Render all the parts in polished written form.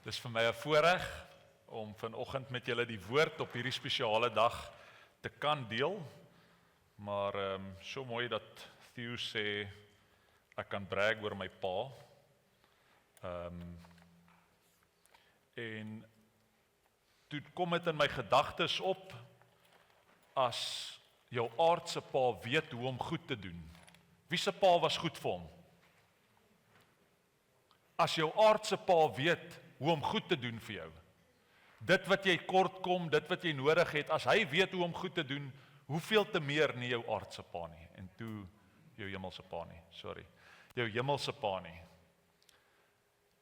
Dis vir my 'n voorreg om vanoggend met julle die woord op hierdie spesiale dag te kan deel. Maar so mooi dat Theo sê ek kan brag oor my pa. En toe kom dit in my gedagtes op as jou aardse pa weet hoe om goed te doen. Wie se pa was goed vir hom? As jou aardse pa weet hoe om goed te doen vir jou. Dit wat jy kort kom, dit wat jy nodig het, as hy weet hoe om goed te doen, hoeveel te meer nie jou aardse pa nie, en toe jou hemelse pa nie, jou hemelse pa nie.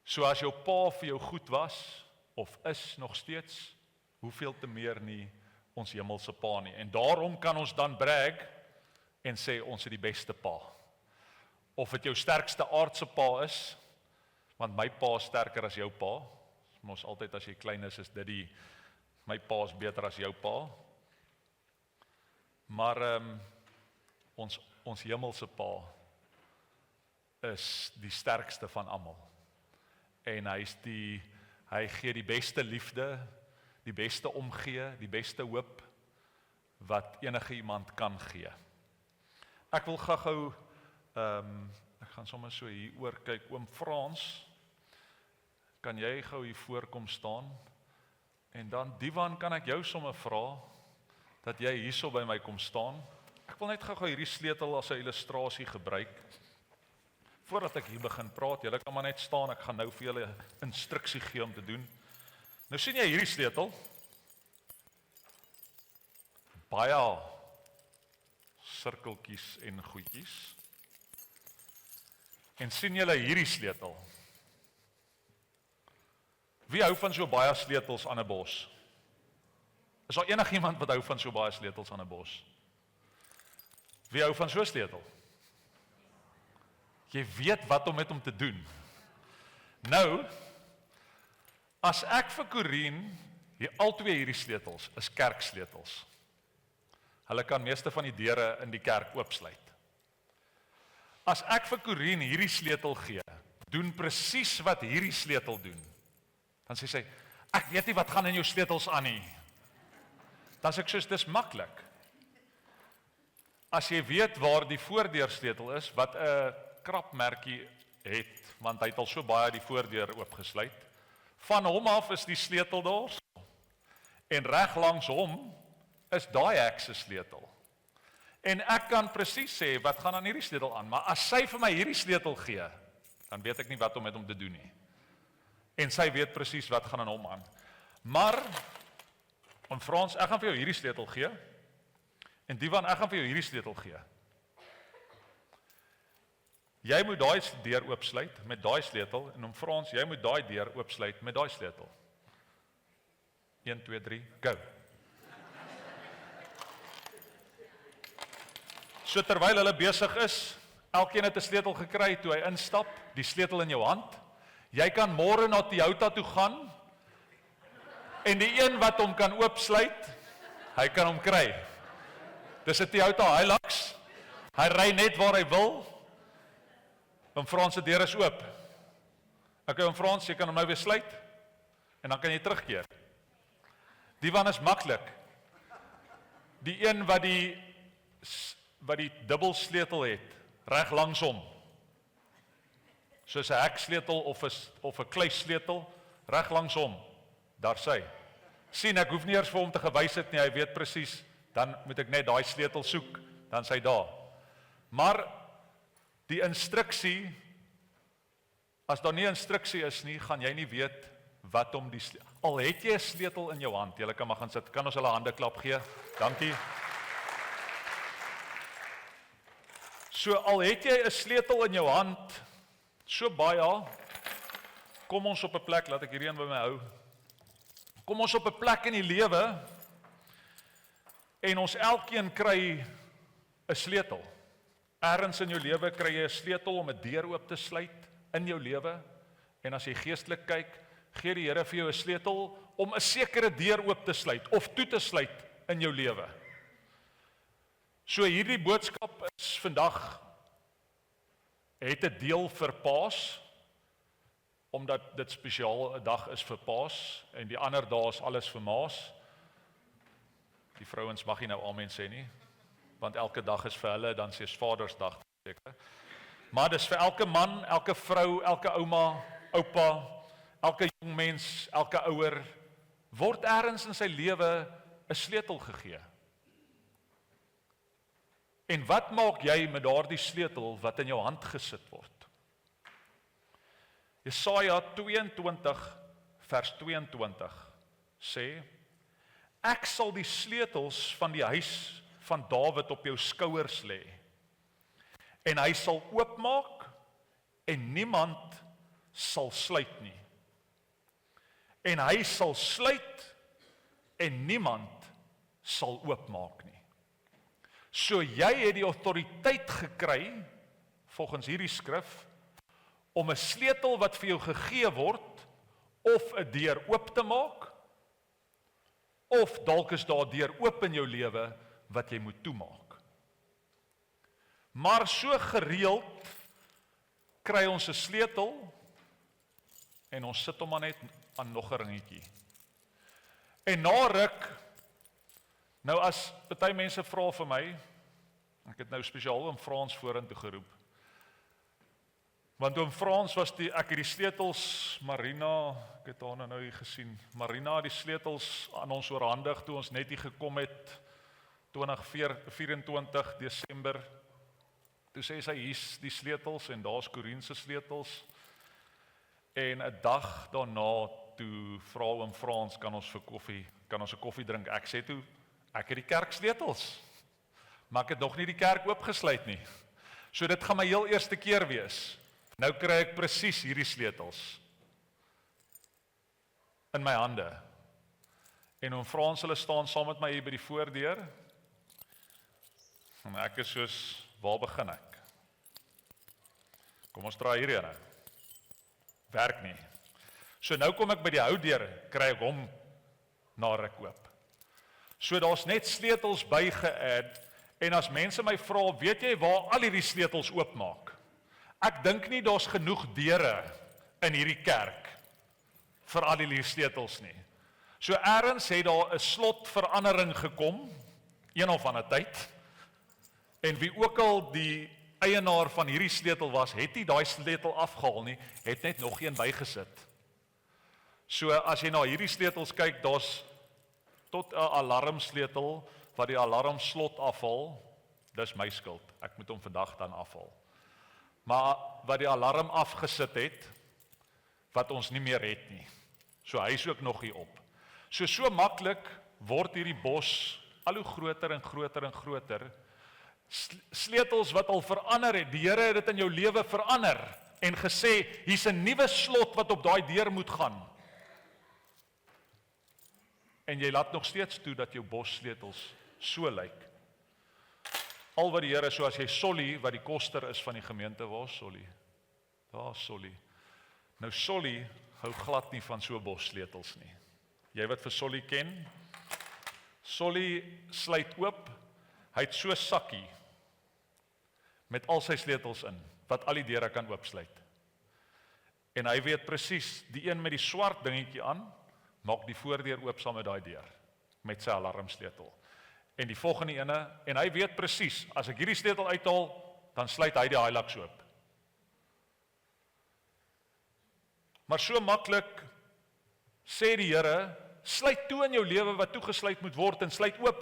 So as jou pa vir jou goed was, of is nog steeds, hoeveel te meer nie ons hemelse pa nie. En daarom kan ons dan brag en sê ons het die beste pa. Of dit jou sterkste aardse pa is, want my pa is sterker as jou pa. Mos altyd as jy klein is dit my pa is beter as jou pa. Maar ons hemelse pa is die sterkste van almal. En hy gee die beste liefde, die beste omgee, die beste hoop wat enige iemand kan gee. Ek wil gou ek gaan sommer so hier oor kyk. Oom Frans, kan jy gou hier voorkom staan? En dan Divan, kan ek jou sommer vra dat jy hierso by my kom staan? Ek wil net gou hierdie sleutel as 'n illustrasie gebruik. Voordat ek hier begin praat, julle kan maar net staan, ek gaan nou vir julle instruksie gee om te doen. Nou sien jy hierdie sleutel? Baie sirkeltjies en goedjies. En sien julle hierdie sleutel? Wie hou van so baie sleutels aan 'n bos? Is daar enigiemand wat hou van so baie sleutels aan 'n bos? Wie hou van so 'n sleutel? Jy weet wat om met hom te doen. Nou, as ek vir Corien, al twee hierdie sleutels is kerksleutels. Hulle kan meeste van die deure in die kerk oopsluit. As ek vir Corien hierdie sleutel gee, doen presies wat hierdie sleutel doen, dan sê sy, ek weet nie wat gaan in jou sleutels aan nie. Dan sê ek soos, dis maklik. As jy weet waar die voordeursleutel is, wat 'n krapmerkie het, want hy het al so baie die voordeur oopgesluit, van hom af is die sleutel daar, en reg langs hom is daai hek se sleutel. En ek kan presies sê, wat gaan aan hierdie sleutel aan, maar as sy vir my hierdie sleutel gee, dan weet ek nie wat om met hom te doen nie. En sy weet presies wat gaan aan hom aan. Maar, om Frans, ek gaan vir jou hierdie sleutel gee, en Divan, ek gaan vir jou hierdie sleutel gee. Jy moet daai deur oopsluit met daai sleutel, en om Frans, jy moet daai deur oopsluit met daai sleutel. 1, 2, 3, go. So terwyl hulle besig is, elkeen het 'n sleutel gekry toe hy instap, die sleutel in jou hand. Jy kan môre na Toyota toe gaan, en die een wat hom kan oopsluit, hy kan hom kry. Dis 'n Toyota Hilux, hy ry net waar hy wil, en Frans se deur is oop. Okay, en Frans, jy kan hom nou weer sluit, en dan kan jy terugkeer. Die van is maklik. Die een wat die dubbelsleutel het, reg langs hom, soos 'n heksleutel of 'n kluissleutel, reg langs hom, daar sy. Sien, ek hoef nie eers vir hom te gewys het nie, hy weet presies, dan moet ek net daai sleutel soek, dan sy daar. Maar die instruksie, as daar nie instruksie is nie, gaan jy nie weet wat om die sleutel. Al het jy 'n sleutel in jou hand, julle kan maar gaan sit, kan ons hulle hande klap gee, dankie. So al het jy 'n sleutel in jou hand, so baie, kom ons op 'n plek, laat ek hierdie een by my hou, kom ons op 'n plek in die lewe, en ons elkeen kry 'n sleutel. Ergens in jou lewe kry jy 'n sleutel om 'n deur oop te sluit in jou lewe, en as jy geestelik kyk, gee die Here vir jou 'n sleutel om 'n sekere deur oop te sluit, of toe te sluit in jou lewe. So hierdie boodskap is vandag, het 'n deel vir paas, omdat dit spesiaal 'n dag is vir Paas, en die ander dae is alles vir Maas. Die vrouens mag nie nou amen sê nie, want elke dag is vir hulle, dan sê Vadersdag seker. Maar dis vir elke man, elke vrou, elke ouma, oupa, elke jong mens, elke ouer, word ergens in sy lewe 'n sleutel gegee. En wat maak jy met daardie sleutel wat in jou hand gesit word? Jesaja 22 vers 22 sê, ek sal die sleutels van die huis van Dawid op jou skouers lê, en hy sal oopmaak, en niemand sal sluit nie. En hy sal sluit, en niemand sal oopmaak nie. So jy het die autoriteit gekry, volgens hierdie skrif, om 'n sleutel wat vir jou gegee word, of 'n deur oop te maak, of dalk is daar 'n deur oop in jou lewe, wat jy moet toemaak. Maar so gereeld, kry ons 'n sleutel, en ons sit hom maar net aan nog 'n ringetjie. En na ruk, nou as party mense vra vir my, ek het nou spesiaal oom Frans vorentoe geroep, want oom Frans was ek het die sleutels, Marina, ek het haar nou hier gesien, Marina het die sleutels aan ons oorhandig, toe ons net hier gekom het, 24 Desember, toe sê sy, hier's die sleutels, en daar's Corien se sleutels, en 'n dag daarna, toe vra oom Frans, kan ons 'n koffie drink? Ek sê toe, ek het die kerk sleutels, maar ek het nog nie die kerk oopgesluit nie. So dit gaan my heel eerste keer wees. Nou kry ek presies hierdie sleutels in my hande. En oom Frans, hulle staan saam met my hier by die voordeur. En ek is soos, waar begin ek? Kom ons draai hierdie nou. Werk nie. So nou kom ek by die houdeur, kry ek hom na ruk oop. So daar's net sleutels byge-add, en as mense my vra, weet jy waar al hierdie sleutels oopmaak? Ek dink nie daar's genoeg deure in hierdie kerk vir al hierdie sleutels nie. So ergens het daar 'n slotverandering gekom, een of ander tyd, en wie ook al die eienaar van hierdie sleutel was, het nie daai sleutel afgehaal nie, het net nog een bygesit. So as jy na hierdie sleutels kyk, daar's tot 'n alarmsleutel wat die alarmslot afhaal, dis my skuld. Ek moet hom vandag dan afhaal. Maar wat die alarm afgesit het, wat ons nie meer het nie. So hy is ook nog hier op. So maklik word hierdie bos al hoe groter en groter en groter. Sleutels wat al verander het, die Here het dit in jou lewe verander en gesê, hier's 'n nuwe slot wat op daai deur moet gaan. En jy laat nog steeds toe dat jou bossleutels so lyk. Al wat die Here, so as jy Solly, wat die koster is van die gemeente, waar Solly? Daar Solly. Nou Solly hou glad nie van so bossleutels nie. Jy wat vir Solly ken, Solly sluit oop, hy het so 'n sakkie met al sy sleutels in, wat al die deure kan oopsluit. En hy weet presies, die een met die swart dingetjie aan, maak die voordeur oop saam met daai deur, met sy alarmsleutel. En die volgende ene, en hy weet presies, as ek hierdie sleutel uithaal, dan sluit hy die Hilux oop. Maar so maklik, sê die Here, sluit toe in jou lewe wat toegesluit moet word, en sluit oop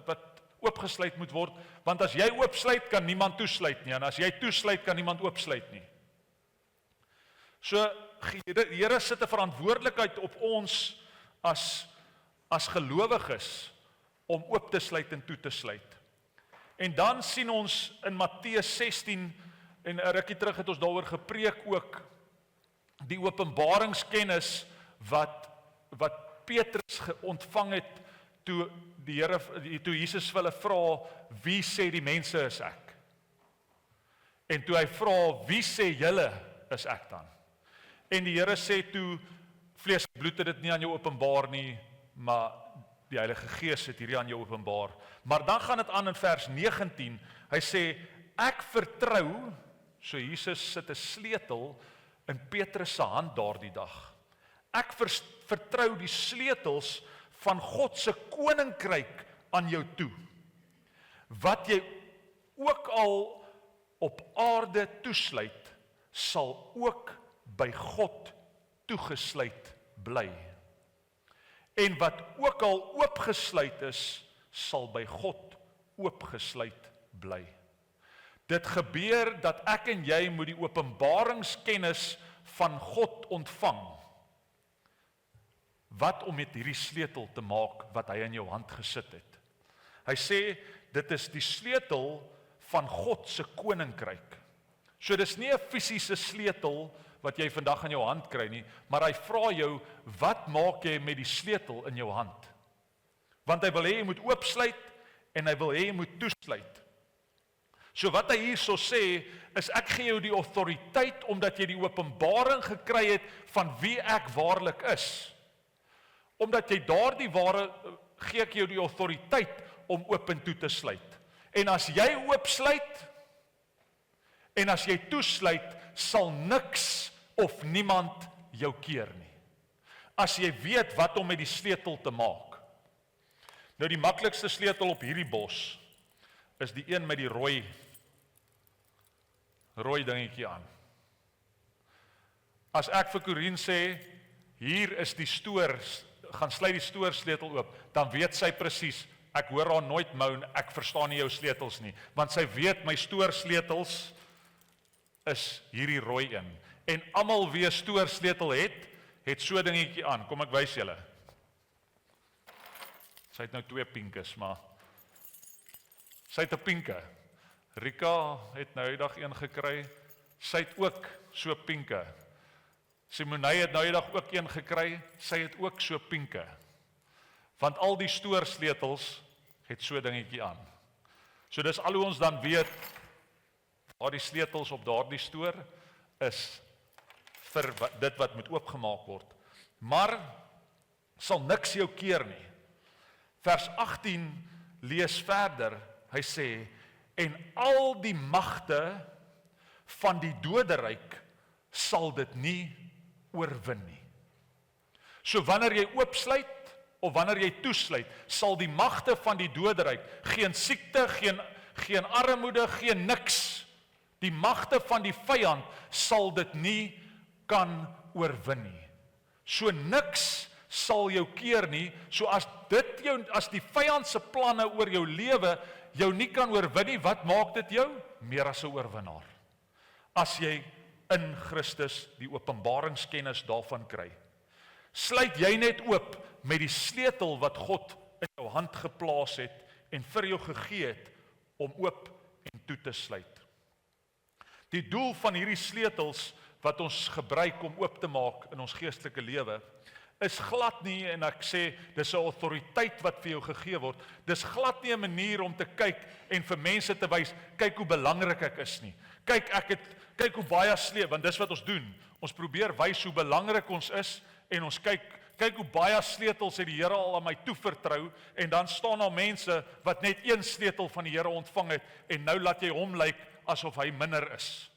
wat oopgesluit moet word, want as jy oopsluit, kan niemand toesluit nie, en as jy toesluit, kan niemand oopsluit nie. So, die Here sit 'n verantwoordelikheid op ons as gelowiges om oop te sluit en toe te sluit. En dan sien ons in Matteus 16, en 'n rukkie terug het ons daaroor gepreek ook, die openbaringskennis wat Petrus ontvang het toe toe Jesus vir hulle vra, wie sê die mense is ek? En toe hy vra, wie sê julle is ek dan? En die Here sê toe, vlees en bloed het dit nie aan jou openbaar nie, maar die Heilige Gees het hierdie aan jou openbaar. Maar dan gaan dit aan in vers 19, hy sê, ek vertrou, so Jesus sit 'n in Petrus se hand daardie dag. Ek vertrou die sleutels van God se koninkryk aan jou toe. Wat jy ook al op aarde toesluit, sal ook by God toegesluit bly. En wat ook al oopgesluit is, sal by God oopgesluit bly. Dit gebeur dat ek en jy moet die openbaringskennis van God ontvang. Wat om met hierdie sleutel te maak wat hy in jou hand gesit het. Hy sê, dit is die sleutel van God se koninkryk. So dis nie 'n fisiese sleutel wat jy vandag in jou hand kry nie, maar hy vra jou, wat maak jy met die sleutel in jou hand? Want hy wil hê jy moet oopsluit en hy wil hê jy moet toesluit. So wat hy hierso sê, is ek gee jou die autoriteit omdat jy die openbaring gekry het van wie ek waarlik is. Omdat jy daardie ware, gee ek jou die autoriteit om oop en toe te sluit. En as jy oopsluit, en as jy toesluit, sal niks of niemand jou keer nie. As jy weet wat om met die sleutel te maak. Nou die maklikste sleutel op hierdie bos, is die een met die rooi dingetjie aan. As ek vir Corien sê, hier is die stoor, gaan sluit die stoorsleutel oop, dan weet sy presies, ek hoor haar nooit moan, ek verstaan nie jou sleutels nie, want sy weet my stoorsleutels is hierdie rooi een. En almal wie 'n stoorsleutel het so dingetjie aan. Kom ek wys julle. Sy het nou 2 pinkes, maar sy het 'n pinke. Rika het nou die dag een gekry. Sy het ook so pinke. Simonei het nou die dag ook een gekry. Sy het ook so pinke. Want al die stoorsleutels het so dingetjie aan. So dis al hoe ons dan weet, waar die sleutels op daardie stoor is vir dit wat moet oopgemaak word. Maar sal niks jou keer nie. Vers 18 lees verder, hy sê, en al die magte van die doderyk sal dit nie oorwin nie. So wanneer jy oopsluit, of wanneer jy toesluit, sal die magte van die doderyk, geen siekte, geen armoede, geen niks, die magte van die vyand sal dit nie kan oorwin nie. So niks sal jou keer nie, so as die vyand se planne oor jou lewe jou nie kan oorwin nie, wat maak dit jou? Meer as 'n oorwinnaar. As jy in Christus die openbaringskennis daarvan kry. Sluit jy net oop met die sleutel wat God in jou hand geplaas het en vir jou gegee het om oop en toe te sluit. Die doel van hierdie sleutels wat ons gebruik om oop te maak in ons geestelike lewe, is glad nie, en ek sê, dis 'n autoriteit wat vir jou gegee word, dis glad nie 'n manier om te kyk en vir mense te wys, kyk hoe belangrik ek is nie. Kyk hoe baie sleep, want dis wat ons doen. Ons probeer wys hoe belangrik ons is, en ons kyk hoe baie sleutels het die Here al aan my toevertrou, en dan staan daar mense wat net 1 sleutel van die Here ontvang het, en nou laat jy hom lyk asof hy minder is.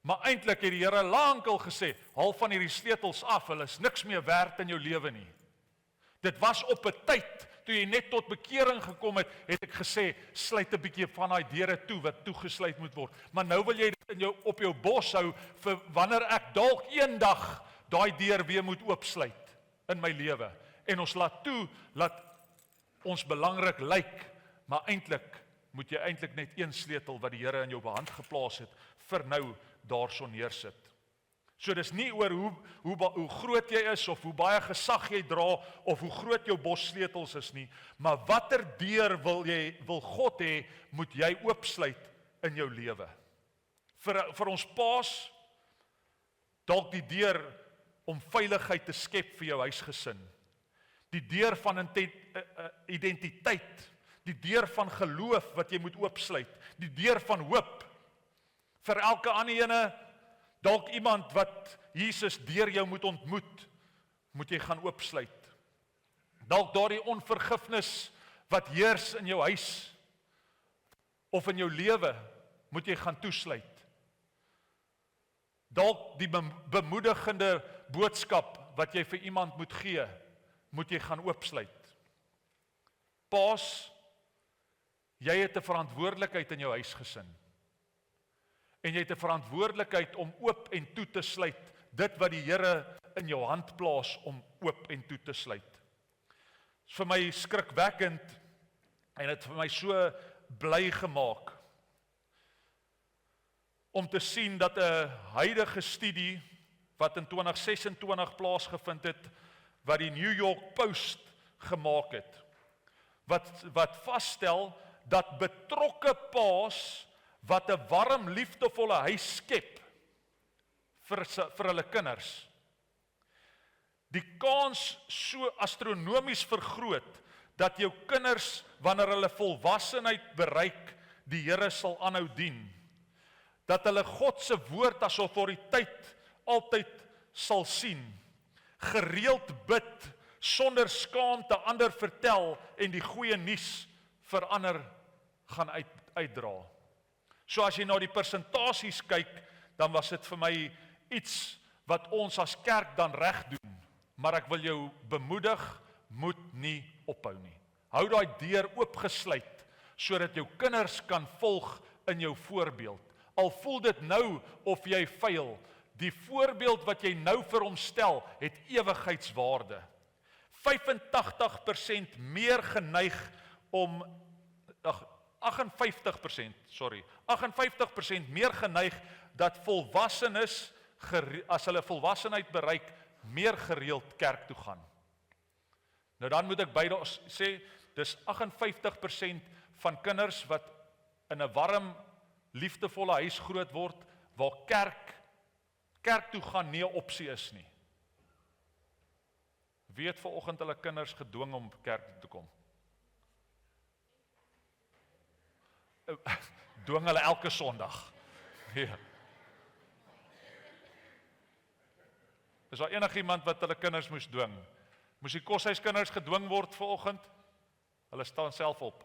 Maar eintlik het die Here lankal gesê, haal van hierdie sleutels af, hulle is niks meer werd in jou lewe nie. Dit was op 'n tyd, toe jy net tot bekering gekom het, het ek gesê, sluit 'n bietjie van daai deure toe, wat toegesluit moet word. Maar nou wil jy dit op jou bos hou, vir wanneer ek dalk eendag daai deur weer moet oopsluit in my lewe. En ons laat toe, laat ons belangrik lyk, maar eintlik moet jy eintlik net 1 sleutel wat die Here in jou hand geplaas het, vir nou daarso neersit. So dis nie oor hoe groot jy is, of hoe baie gesag jy dra, of hoe groot jou bossleutels is nie, maar watter deur wil God hê, moet jy oopsluit in jou lewe. Vir ons paas, dalk die deur om veiligheid te skep vir jou huisgesin. Die deur van identiteit, die deur van geloof wat jy moet oopsluit, die deur van hoop. Vir elke ander ene, dalk iemand wat Jesus deur jou moet ontmoet, moet jy gaan oopsluit. Dalk daardie onvergifnis wat heers in jou huis of in jou lewe, moet jy gaan toesluit. Dalk die bemoedigende boodskap wat jy vir iemand moet gee, moet jy gaan oopsluit. Paas, jy het 'n verantwoordelikheid in jou huisgesin. En jy het 'n verantwoordelikheid om oop en toe te sluit, dit wat die Here in jou hand plaas om oop en toe te sluit. Dit is vir my skrikwekkend en het vir my so bly gemaak om te sien dat 'n huidige studie wat in 2026 plaasgevind het, wat die New York Post gemaak het, wat vasstel dat betrokke paas wat 'n warm, liefdevolle huis skep vir hulle kinders, die kans so astronomies vergroot dat jou kinders, wanneer hulle volwassenheid bereik, die Here sal aanhou dien. Dat hulle God se woord as autoriteit altyd sal sien, gereeld bid, sonder skaamte ander vertel en die goeie nuus vir ander gaan uitdra. So as jy na die persentasies kyk, dan was dit vir my iets wat ons as kerk dan reg doen. Maar ek wil jou bemoedig, moet nie ophou nie. Hou daai deur oopgesluit, sodat jou kinders kan volg in jou voorbeeld. Al voel dit nou of jy faal, die voorbeeld wat jy nou vir hom stel, het ewigheidswaarde. 85% meer geneig om 58% meer geneig dat volwassenes as hulle volwassenheid bereik, meer gereeld kerk toe gaan. Nou dan moet ek beide sê, dis 58% van kinders wat in 'n warm, liefdevolle huis groot word, waar kerk toe gaan nie 'n opsie is nie. Wie het vanoggend hulle kinders gedwing om kerk toe te kom? Dwing hulle elke Sondag. Ja. Is daar enigiemand wat hulle kinders moes dwing? Moes die koshuiskinders gedwing word vanoggend? Hulle staan self op.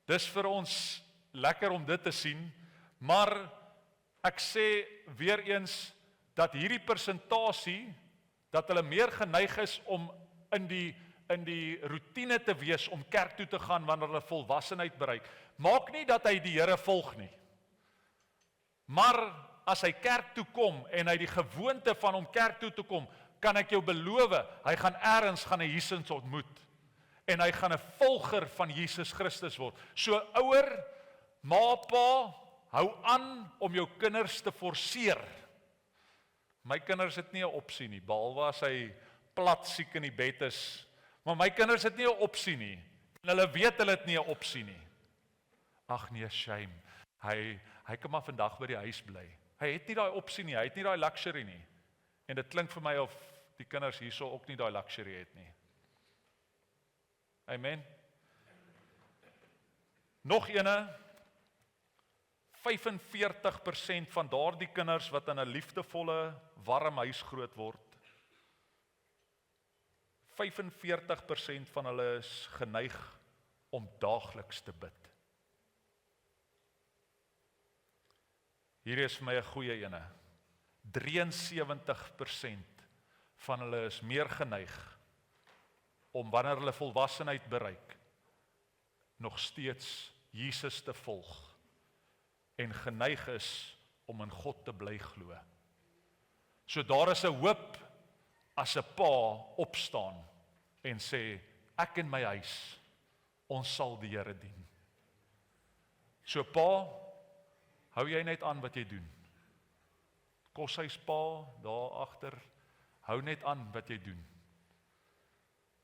Dis vir ons lekker om dit te sien, maar ek sê weer eens dat hierdie persentasie, dat hulle meer geneig is om in die roetine te wees om kerk toe te gaan wanneer hulle volwassenheid bereik. Maak nie dat hy die Here volg nie. Maar as hy kerk toe kom en hy die gewoonte van om kerk toe te kom, kan ek jou beloof, hy gaan eers Jesus ontmoet. En hy gaan 'n volger van Jesus Christus word. So ouer, ma, pa, hou aan om jou kinders te forceer. My kinders het nie 'n opsie nie, behalwe as hy plat siek in die bed is. Maar my kinders het nie 'n opsie nie. En hulle weet hulle het nie 'n opsie nie. Ag nee, shame. Hy kan maar vandag by die huis bly. Hy het nie daai opsie nie, hy het nie daai luxury nie. En dit klink vir my of die kinders hierso ook nie daai luxury het nie. Amen. Nog ene, 45% van daardie kinders wat in 'n liefdevolle, warm huis groot word, 45% van hulle is geneig om daagliks te bid. Hier is vir my 'n goeie ene. 73% van hulle is meer geneig om wanneer hulle volwassenheid bereik, nog steeds Jesus te volg en geneig is om in God te bly glo. So daar is 'n hoop as 'n pa opstaan en sê, ek en my huis, ons sal die Here dien. So pa, hou jy net aan wat jy doen. Koshuispa, daar agter, hou net aan wat jy doen.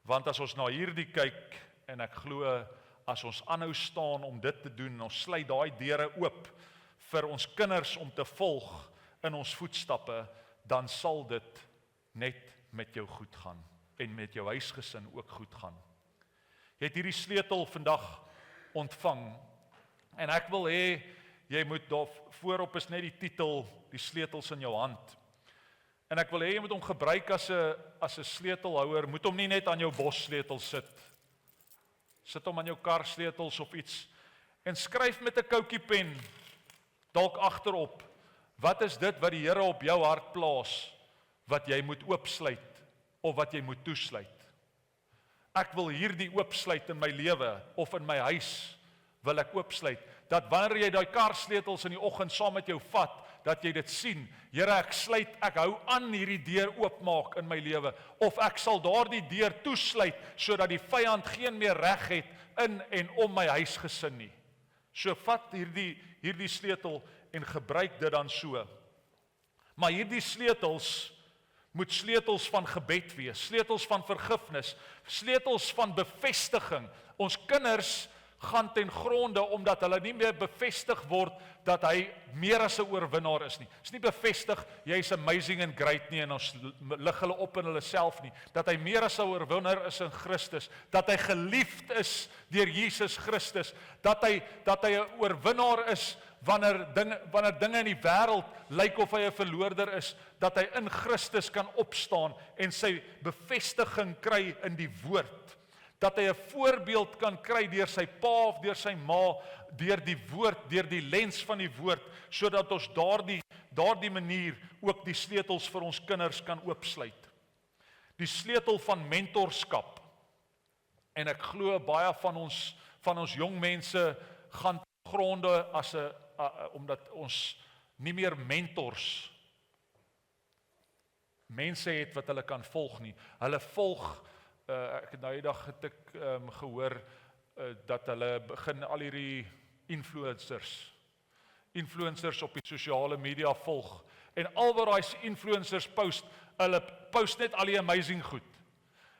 Want as ons na hierdie kyk, en ek glo, as ons aanhou staan om dit te doen, ons sluit daai deure oop vir ons kinders om te volg in ons voetstappe, dan sal dit net met jou goed gaan, en met jou huisgesin ook goed gaan. Jy het hierdie sleutel vandag ontvang, en ek wil hê, jy moet daar voorop is net die titel, die sleutels in jou hand. En ek wil hê jy moet hom gebruik as 'n sleutelhouer, moet hom nie net aan jou bossleutel sit. Sit hom aan jou kar sleutels of iets en skryf met 'n koutjie pen Dalk agterop, wat is dit wat die Here op jou hart plaas, wat jy moet oopsluit, of wat jy moet toesluit? Ek wil hierdie oopsluit in my lewe, of in my huis, wil ek oopsluit, dat wanneer jy daai karsleutels in die oggend saam met jou vat, dat jy dit sien, Here, ek hou aan hierdie deur oopmaak in my lewe, of ek sal daardie deur toesluit, sodat die vyand geen meer reg het in en om my huisgesin nie. So vat hierdie sleutel en gebruik dit dan so. Maar hierdie sleutels moet sleutels van gebed wees, sleutels van vergifnis, sleutels van bevestiging. Ons kinders gaan ten gronde omdat hulle nie meer bevestig word dat hy meer as 'n oorwinnaar is nie. Is nie bevestig jy is amazing and great nie en ons lig hulle op in hulle self nie. Dat hy meer as 'n oorwinnaar is in Christus, dat hy geliefd is deur Jesus Christus, dat hy 'n oorwinnaar is wanneer dinge in die wêreld lyk of hy 'n verloorder is, dat hy in Christus kan opstaan en sy bevestiging kry in die woord. Dat hy 'n voorbeeld kan kry deur sy pa of deur sy ma, deur die woord, deur die lens van die woord, sodat ons daardie manier ook die sleutels vir ons kinders kan oopsluit. Die sleutel van mentorskap. En ek glo baie van ons jong mense gaan gronde omdat ons nie meer mentors mense het wat hulle kan volg nie. Hulle volg ek het nou die dag gehoor dat hulle begin al hierdie influencers op die sosiale media volg. En al wat daai influencers post, hulle post net al die amazing goed.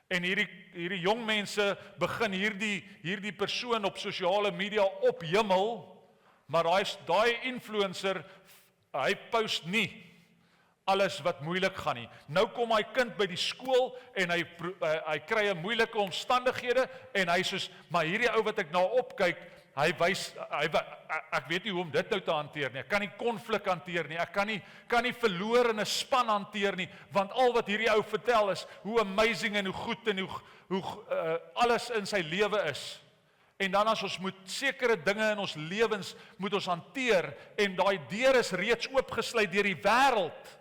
En hierdie jong mense begin hierdie persoon op sosiale media ophemel, maar daai influencer, hy post nie alles wat moeilik gaan nie. Nou kom hy kind by die skool en hy kry 'n moeilike omstandighede en hy soos, maar hierdie ou wat ek nou opkyk, ek weet nie hoe om dit nou te hanteer nie. Ek kan nie konflik hanteer nie. Ek kan nie verloor in 'n span hanteer nie, want al wat hierdie ou vertel is hoe amazing en hoe goed en hoe alles in sy lewe is. En dan as ons moet sekere dinge in ons lewens moet ons hanteer en daai deur is reeds oopgesluit deur die wêreld,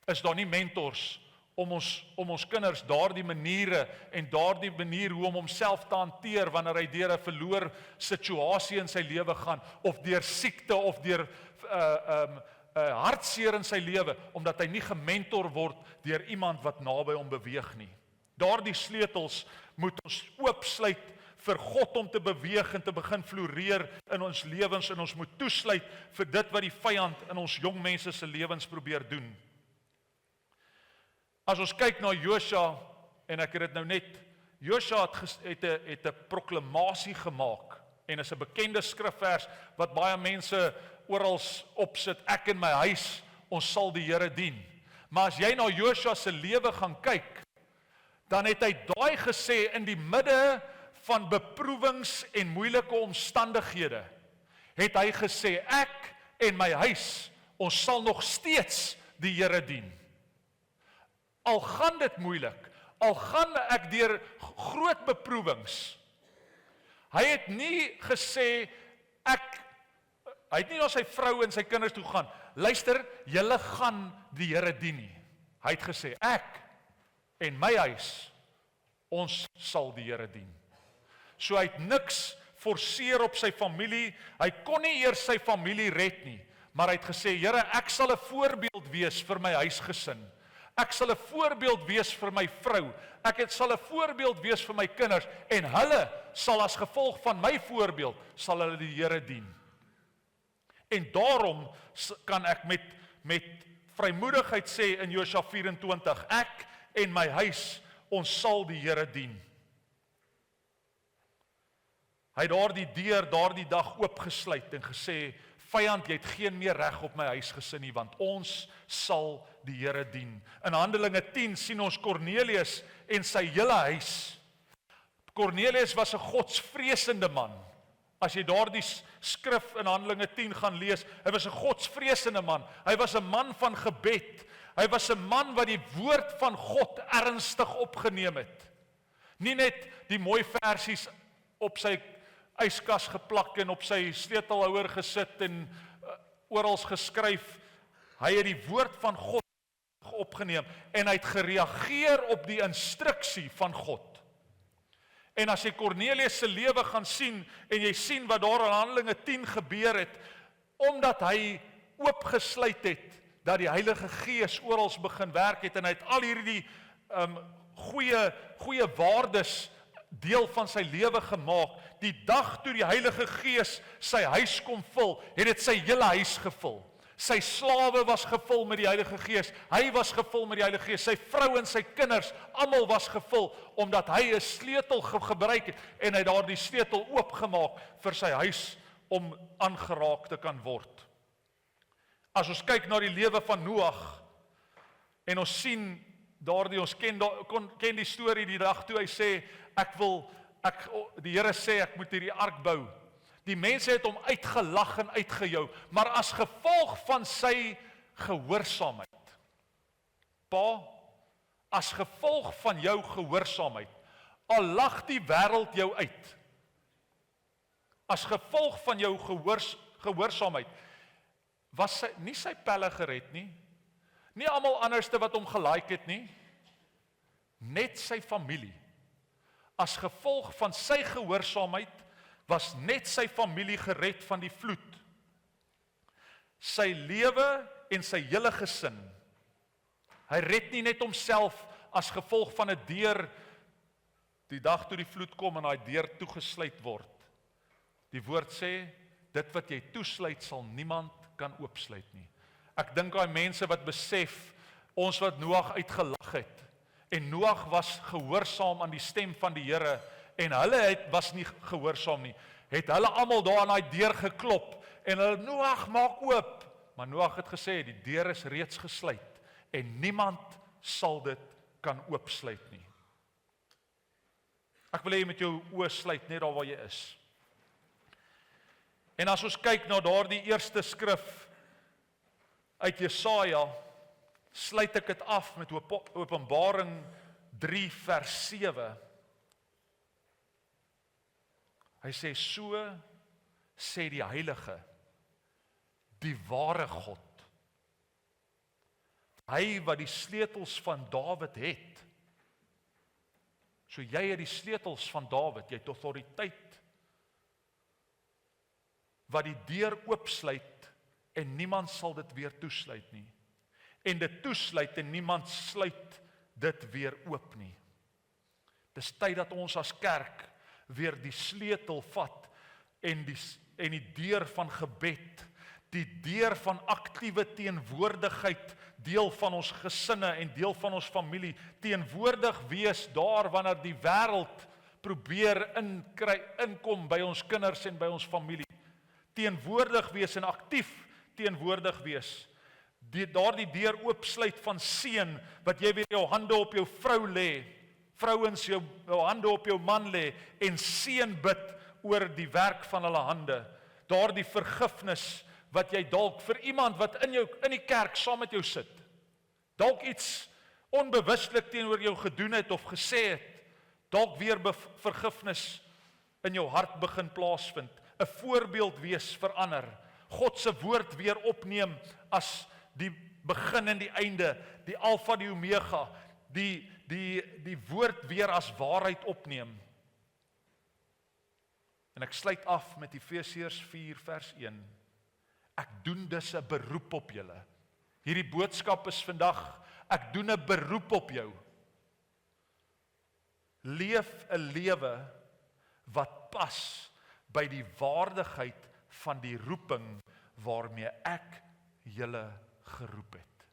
is daar nie mentors om ons kinders daardie maniere en daardie manier hoe om homself te hanteer wanneer hy deur 'n verloor situasie in sy lewe gaan, of deur siekte of deur hartseer in sy lewe, omdat hy nie gementor word deur iemand wat naby hom beweeg nie. Daardie sleutels moet ons oopsluit vir God om te beweeg en te begin floreer in ons lewens, en ons moet toesluit vir dit wat die vyand in ons jong mense se lewens probeer doen. As ons kyk na Josua, en ek het dit nou net, Josua het 'n proklamasie gemaak, en is 'n bekende skrifvers, wat baie mense oral opsit, ek en my huis, ons sal die Here dien. Maar as jy na Josua se lewe gaan kyk, dan het hy daai gesê in die midde van beproewings en moeilike omstandighede, het hy gesê, ek en my huis, ons sal nog steeds die Here dien. Al gaan dit moeilik, al gaan ek deur groot beproewings. Hy het nie gesê, hy het nie na sy vrou en sy kinders toe gaan, luister, julle gaan die Here dien nie. Hy het gesê, ek en my huis, ons sal die Here dien. So hy het niks forceer op sy familie, hy kon nie eers sy familie red nie, maar hy het gesê, Here, ek sal 'n voorbeeld wees vir my huisgesin. Ek sal 'n voorbeeld wees vir my vrou, sal 'n voorbeeld wees vir my kinders, en hulle sal as gevolg van my voorbeeld, sal hulle die Here dien. En daarom kan ek met vrymoedigheid sê in Josua 24, ek en my huis, ons sal die Here dien. Hy het daardie dag oopgesluit en gesê, vyand, jy het geen meer reg op my huisgesin nie, want ons sal die Here dien. In Handelinge 10 sien ons Kornelius en sy hele huis. Kornelius was 'n godsvreesende man. As jy daardie skrif in Handelinge 10 gaan lees, hy was 'n godsvreesende man. Hy was 'n man van gebed. Hy was 'n man wat die woord van God ernstig opgeneem het. Nie net die mooi versies op sy yskas geplak en op sy sleutelhouer gesit en oral geskryf. Hy het die woord van God opgeneem en hy het gereageer op die instruksie van God. En as jy Kornelius se lewe gaan sien en jy sien wat daar in Handelinge 10 gebeur het, omdat hy oopgesluit het dat die Heilige Gees oral begin werk het en hy het al hierdie goeie waardes deel van sy lewe gemaak. Die dag toe die Heilige Gees sy huis kom vul, het dit sy hele huis gevul. Sy slawe was gevul met die Heilige Gees, hy was gevul met die Heilige Gees, sy vrou en sy kinders, almal was gevul, omdat hy 'n sleutel gebruik het, en hy daar die sleutel oopgemaak vir sy huis, om aangeraak te kan word. As ons kyk na die lewe van Noag, en ons sien daardie, ons ken die storie die dag toe hy sê, die Here sê, ek moet hierdie ark bou. Die mense het hom uitgelag en uitgejou, maar as gevolg van sy gehoorsaamheid. Pa, as gevolg van jou gehoorsaamheid, al lag die wêreld jou uit, as gevolg van jou gehoorsaamheid, was nie sy pelle gered nie, nie almal anderste wat hom gelike het nie, net sy familie. As gevolg van sy gehoorsaamheid, was net sy familie gered van die vloed. Sy lewe en sy hele gesin. Hy red nie net homself as gevolg van 'n deur, die dag toe die vloed kom en daai deur toegesluit word. Die woord sê, dit wat jy toesluit sal niemand kan oopsluit nie. Ek dink aan mense wat besef, ons wat Noag uitgelag het, en Noag was gehoorsaam aan die stem van die Here, en hulle was nie gehoorsaam nie, het hulle almal daar aan daai deur geklop, en hulle, Noag, maak oop, maar Noag het gesê, die deur is reeds gesluit, en niemand sal dit kan oopsluit nie. Ek wil hê jy met jou oë sluit, net daar waar jy is. En as ons kyk na daardie eerste skrif uit Jesaja, sluit ek dit af met Openbaring 3 vers 7. Hy sê, so sê die Heilige, die ware God, hy wat die sleutels van Dawid het. So jy het die sleutels van Dawid, jy het autoriteit, wat die deur oopsluit, en niemand sal dit weer toesluit nie. En dit toesluit, en niemand sluit dit weer oop nie. Dis tyd dat ons as kerk weer die sleutel vat, en die deur van gebed, die deur van aktiewe teenwoordigheid, deel van ons gesinne en deel van ons familie, teenwoordig wees daar wanneer die wêreld probeer inkom by ons kinders en by ons familie. Teenwoordig wees en aktief teenwoordig wees. Daardie deur oopsluit van seën, wat jy weer jou hande op jou vrou lê, vrouens jou hande op jou man lê, en seën bid oor die werk van hulle hande. Daardie vergifnis, wat jy dalk vir iemand wat in die kerk saam met jou sit, dalk iets onbewustelik teenoor jou gedoen het of gesê het, dalk weer vergifnis in jou hart begin plaasvind, 'n voorbeeld wees vir ander, God se woord weer opneem as die begin en die einde, die alfa, die omega, die woord weer as waarheid opneem. En ek sluit af met Efesiërs 4 vers 1. Ek doen dus 'n beroep op julle. Hierdie boodskap is vandag, ek doen 'n beroep op jou. Leef 'n lewe wat pas by die waardigheid van die roeping waarmee ek julle geroep het.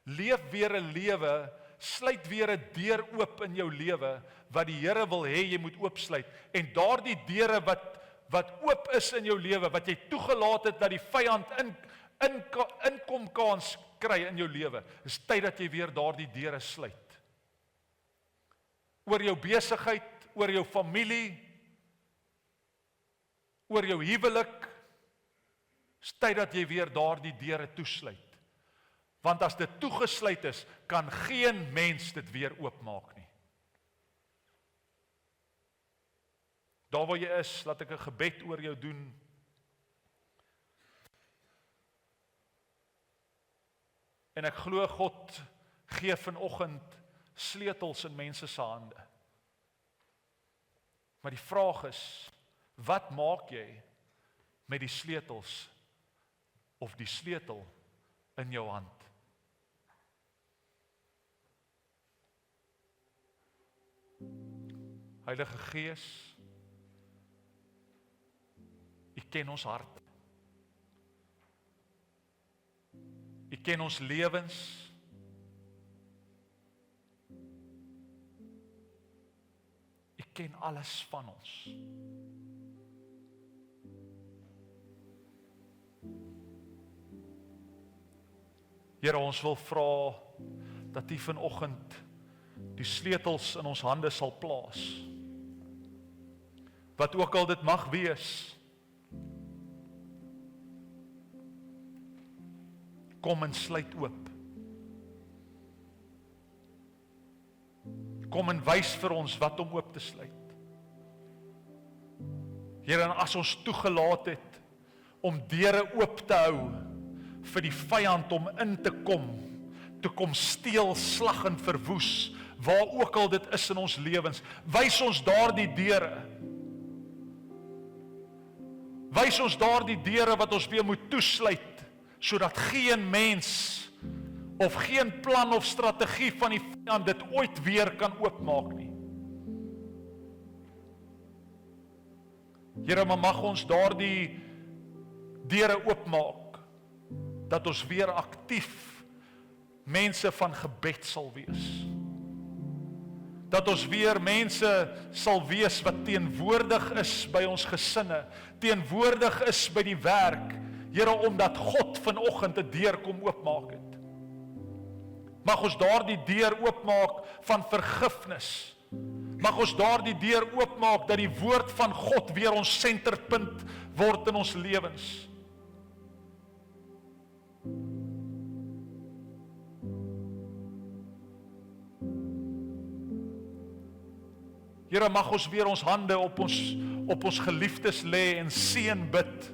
Leef weer 'n lewe, sluit weer 'n deur oop in jou lewe, wat die Here wil hê jy moet oopsluit, en daardie deure wat oop is in jou lewe, wat jy toegelaat het dat die vyand inkom kans kry in jou lewe, is tyd dat jy weer daardie deure sluit. Oor jou besigheid, oor jou familie, oor jou huwelik, is tyd dat jy weer daardie deure toesluit. Want as dit toegesluit is, kan geen mens dit weer oopmaak nie. Daar waar jy is, laat ek 'n gebed oor jou doen. En ek glo God gee vanoggend sleutels in mense se hande. Maar die vraag is, wat maak jy met die sleutels of die sleutel in jou hand? Heilige Gees, U ken ons harte. U ken ons lewens. U ken alles van ons. Here, ons wil vra dat U vanoggend die sleutels in ons hande sal plaas. Wat ook al dit mag wees. Kom en sluit oop. Kom en wys vir ons wat om oop te sluit. Here, en as ons toegelaat het om deure oop te hou vir die vyand om in te kom steel, slag en verwoes, waar ook al dit is in ons lewens, wys ons daardie deure. Wys ons daardie deure wat ons weer moet toesluit, sodat geen mens of geen plan of strategie van die vyand dit ooit weer kan oopmaak nie. Here, maar mag ons daardie deure oopmaak, dat ons weer aktief mense van gebed sal wees. Dat ons weer mense sal wees wat teenwoordig is by ons gesinne, teenwoordig is by die werk, Here, omdat God vanoggend 'n deur kom oopmaak het. Mag ons daardie deur oopmaak van vergifnis. Mag ons daardie deur oopmaak dat die woord van God weer ons senterpunt word in ons lewens. Here, mag ons weer ons hande op ons geliefdes lê en seën bid,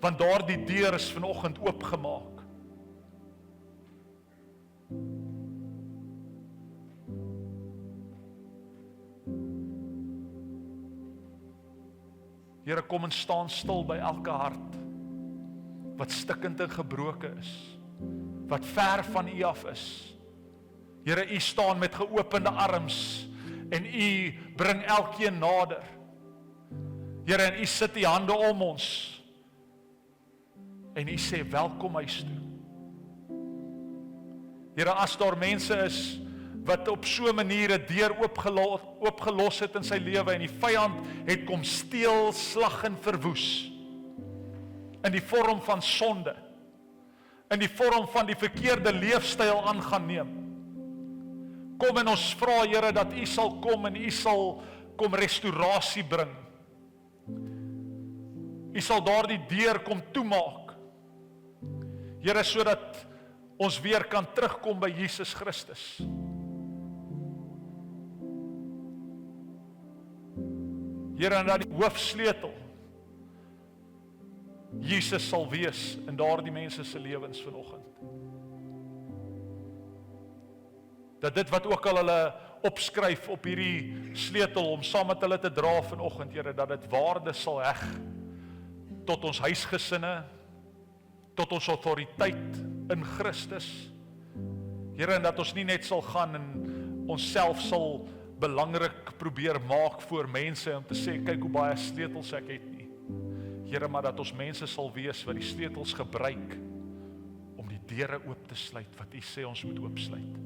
want daardie deur is vanoggend oopgemaak. Here, kom en staan stil by elke hart wat stikkend en gebroken is, wat ver van U af is. Here, U staan met geopende arms en U bring elkeen nader. Here, en U sit U hande om ons en U sê welkom huis toe. Here, as daar mense is wat op so 'n manier 'n deur oopgelos het in sy lewe en die vyand het kom steel, slag en verwoes in die vorm van sonde, in die vorm van die verkeerde leefstyl aangaan neem. Kom en ons vra, Here, dat U sal kom en U sal kom restaurasie bring. U sal daardie deur kom toemaak. Here, sodat ons weer kan terugkom by Jesus Christus. Here, en dat die hoofsleutel Jesus sal wees in daardie mense se lewens vanoggend. Dat dit wat ook al hulle opskryf op hierdie sleutel om saam met hulle te dra vanoggend, Here, dat dit waarde sal heg tot ons huisgesinne, tot ons autoriteit in Christus. Here, en dat ons nie net sal gaan en onsself sal belangrik probeer maak voor mense om te sê, kyk hoe baie sleutels ek het nie. Here, maar dat ons mense sal wees wat die sleutels gebruik om die deure oop te sluit wat U sê ons moet oopsluit.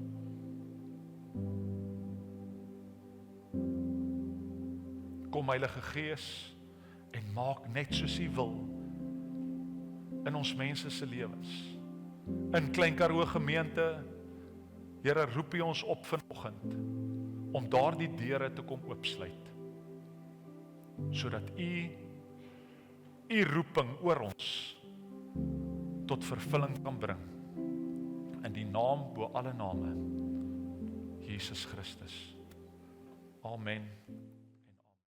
Kom, Heilige Gees, en maak net soos U wil in ons mense se lewens. In Klein Karoo gemeente, Here, roep U ons op vanoggend om daardie deure te kom oopsluit, sodat U roeping oor ons tot vervulling kan bring, in die naam bo alle name, Jesus Christus. Amen.